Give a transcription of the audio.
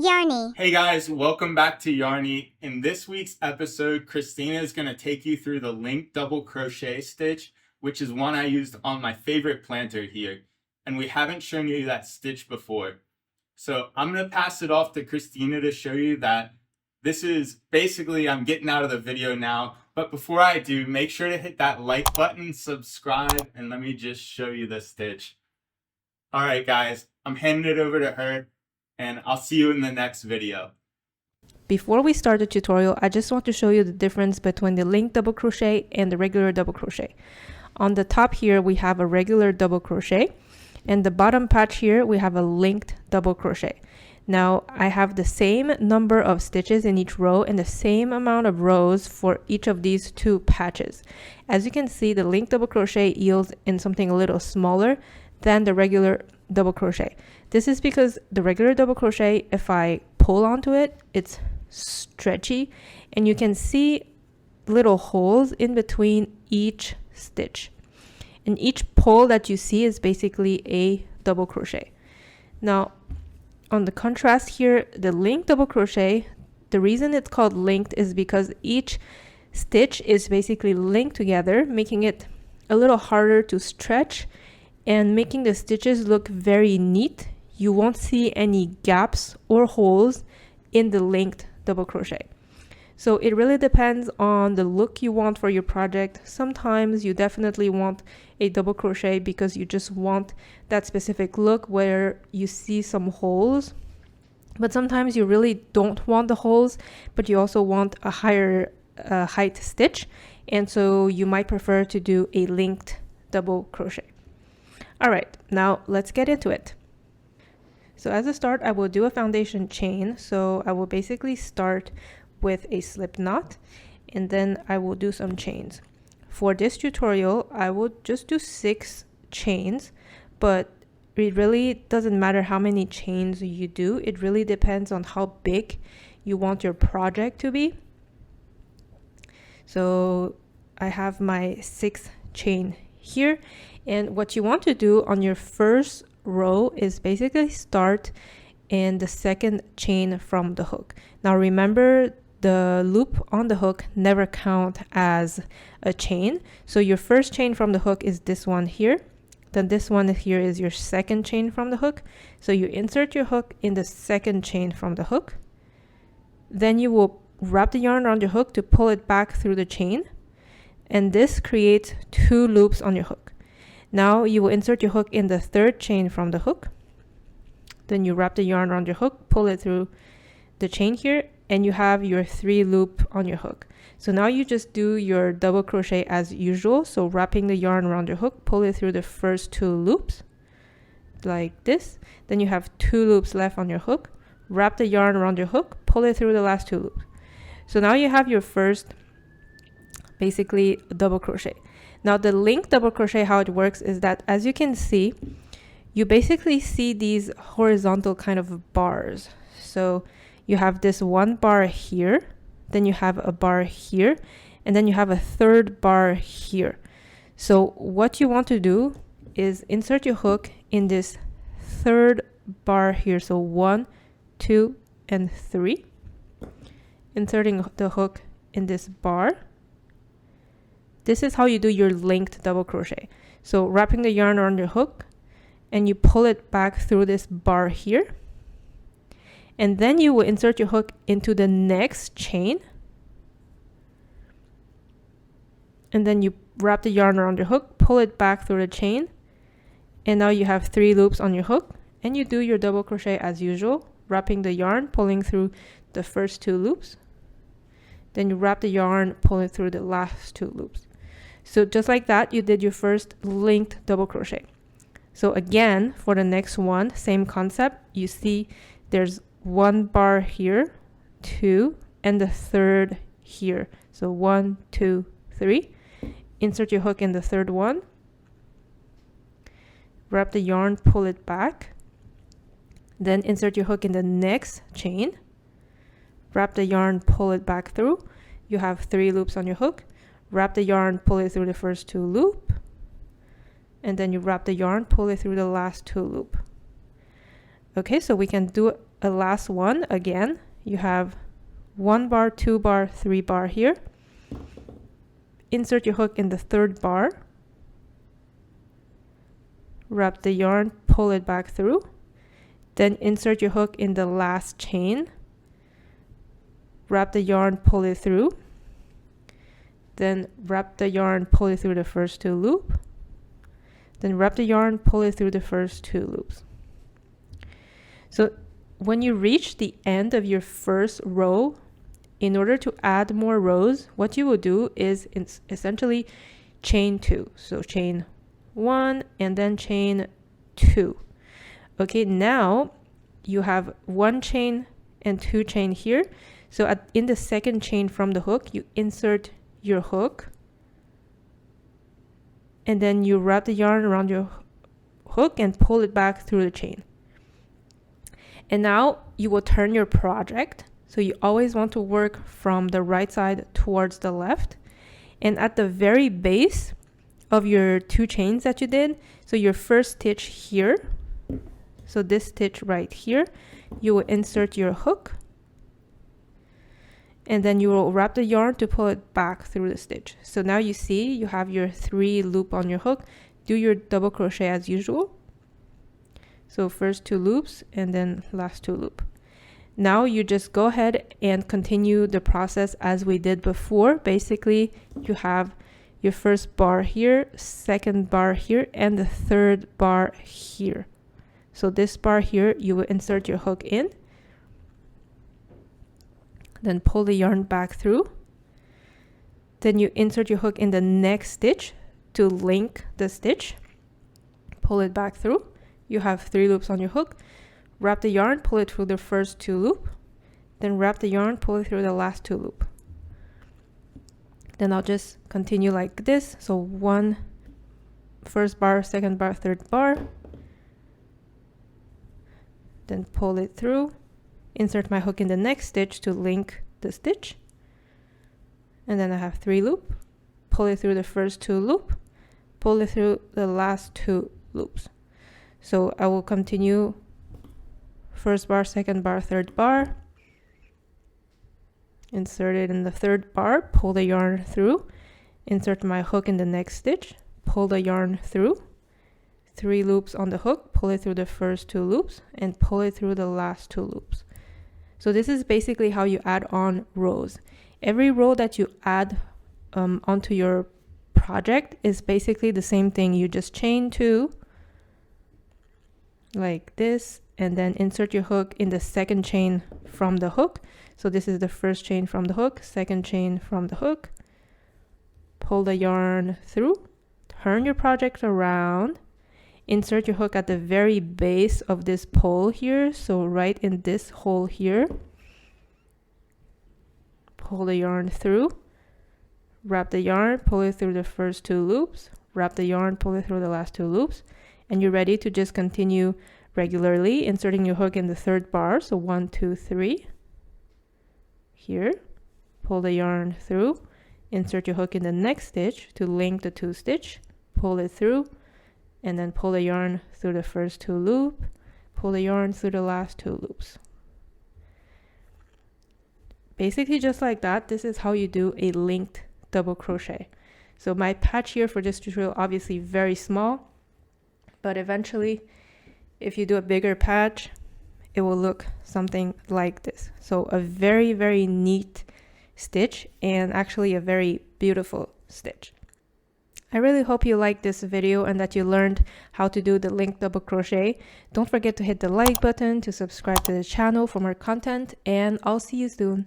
Yarny. Hey guys, welcome back to Yarny. In this week's episode, Christina is going to take you through the linked double crochet stitch, which is one I used on my favorite planter here. And we haven't shown you that stitch before. So I'm going to pass it off to Christina to show you that this is basically, I'm getting out of the video now. But before I do, make sure to hit that like button, subscribe, and let me just show you the stitch. All right, guys, I'm handing it over to her, and I'll see you in the next video. Before we start the tutorial, I just want to show you the difference between the linked double crochet and the regular double crochet. On the top here, we have a regular double crochet, and the bottom patch here, we have a linked double crochet. Now, I have the same number of stitches in each row and the same amount of rows for each of these two patches. As you can see, the linked double crochet yields in something a little smaller than the regular double crochet. This is because the regular double crochet, if I pull onto it, it's stretchy and you can see little holes in between each stitch. And each pull that you see is basically a double crochet. Now, on the contrast here, the linked double crochet, the reason it's called linked is because each stitch is basically linked together, making it a little harder to stretch and making the stitches look very neat. You won't see any gaps or holes in the linked double crochet. So it really depends on the look you want for your project. Sometimes you definitely want a double crochet because you just want that specific look where you see some holes. But sometimes you really don't want the holes, but you also want a higher height stitch. And so you might prefer to do a linked double crochet. All right, now let's get into it. So as a start, I will do a foundation chain. So I will basically start with a slip knot and then I will do some chains. For this tutorial, I will just do 6 chains, but it really doesn't matter how many chains you do. It really depends on how big you want your project to be. So I have my 6th chain here, and what you want to do on your first row is basically start in the second chain from the hook. Now remember, the loop on the hook never count as a chain. So your first chain from the hook is this one here. Then this one here is your second chain from the hook. So you insert your hook in the second chain from the hook. Then you will wrap the yarn around your hook to pull it back through the chain. And this creates 2 loops on your hook. Now you will insert your hook in the third chain from the hook. Then you wrap the yarn around your hook, pull it through the chain here, and you have your 3 loop on your hook. So now you just do your double crochet as usual. So wrapping the yarn around your hook, pull it through the first 2 loops like this. Then you have 2 loops left on your hook. Wrap the yarn around your hook, pull it through the last 2 loops. So now you have your first basically double crochet. Now the linked double crochet, how it works is that, as you can see, you basically see these horizontal kind of bars. So you have this one bar here, then you have a bar here, and then you have a third bar here. So what you want to do is insert your hook in this third bar here. So 1, 2, and 3. Inserting the hook in this bar. This is how you do your linked double crochet. So wrapping the yarn around your hook, and you pull it back through this bar here. And then you will insert your hook into the next chain. And then you wrap the yarn around your hook, pull it back through the chain. And now you have 3 loops on your hook. And you do your double crochet as usual, wrapping the yarn, pulling through the first 2 loops. Then you wrap the yarn, pull it through the last 2 loops. So just like that, you did your first linked double crochet. So again, for the next one, same concept. You see there's 1 bar here, 2, and the third here. So 1, 2, 3. Insert your hook in the third one. Wrap the yarn, pull it back. Then insert your hook in the next chain. Wrap the yarn, pull it back through. You have 3 loops on your hook. Wrap the yarn, pull it through the first 2 loops. And then you wrap the yarn, pull it through the last 2 loops. Okay, so we can do a last one again. You have 1 bar, 2 bar, 3 bar here. Insert your hook in the third bar. Wrap the yarn, pull it back through. Then insert your hook in the last chain. Wrap the yarn, pull it through. Then wrap the yarn, pull it through the first 2 loops. Then wrap the yarn, pull it through the first 2 loops. So when you reach the end of your first row, in order to add more rows, what you will do is essentially chain 2. So chain 1 and then chain 2. Okay, now you have 1 chain and 2 chain here. So in the second chain from the hook, you insert your hook, and then you wrap the yarn around your hook and pull it back through the chain. And now you will turn your project. So you always want to work from the right side towards the left. And at the very base of your 2 chains that you did, so your first stitch here, so this stitch right here, you will insert your hook, and then you will wrap the yarn to pull it back through the stitch. So now you see you have your 3 loop on your hook. Do your double crochet as usual. So first 2 loops and then last 2 loop. Now you just go ahead and continue the process as we did before. Basically, you have your first bar here, second bar here, and the third bar here. So this bar here, you will insert your hook in, then pull the yarn back through. Then you insert your hook in the next stitch to link the stitch. Pull it back through. You have 3 loops on your hook. Wrap the yarn, pull it through the first 2 loop. Then wrap the yarn, pull it through the last 2 loop. Then I'll just continue like this. So 1 first bar, second bar, third bar. Then pull it through. Insert my hook in the next stitch to link the stitch. And then I have 3 loop. Pull it through the first 2 loop. Pull it through the last 2 loops. So I will continue first bar, second bar, third bar. Insert it in the third bar, pull the yarn through. Insert my hook in the next stitch, pull the yarn through. 3 loops on the hook, pull it through the first 2 loops, and pull it through the last 2 loops. So this is basically how you add on rows. Every row that you add onto your project is basically the same thing. You just chain 2 like this, and then insert your hook in the second chain from the hook. So this is the first chain from the hook, second chain from the hook. Pull the yarn through, turn your project around, insert your hook at the very base of this pole here, so right in this hole here. Pull the yarn through, wrap the yarn, pull it through the first 2 loops, wrap the yarn, pull it through the last 2 loops, and you're ready to just continue regularly, inserting your hook in the third bar. So 1, 2, 3 here. Pull the yarn through, insert your hook in the next stitch to link the 2 stitch, pull it through, and then pull the yarn through the first 2 loop, pull the yarn through the last 2 loops. Basically just like that, this is how you do a linked double crochet. So my patch here for this tutorial, obviously very small, but eventually if you do a bigger patch, it will look something like this. So a very, very neat stitch, and actually a very beautiful stitch. I really hope you liked this video and that you learned how to do the linked double crochet. Don't forget to hit the like button to subscribe to the channel for more content, and I'll see you soon.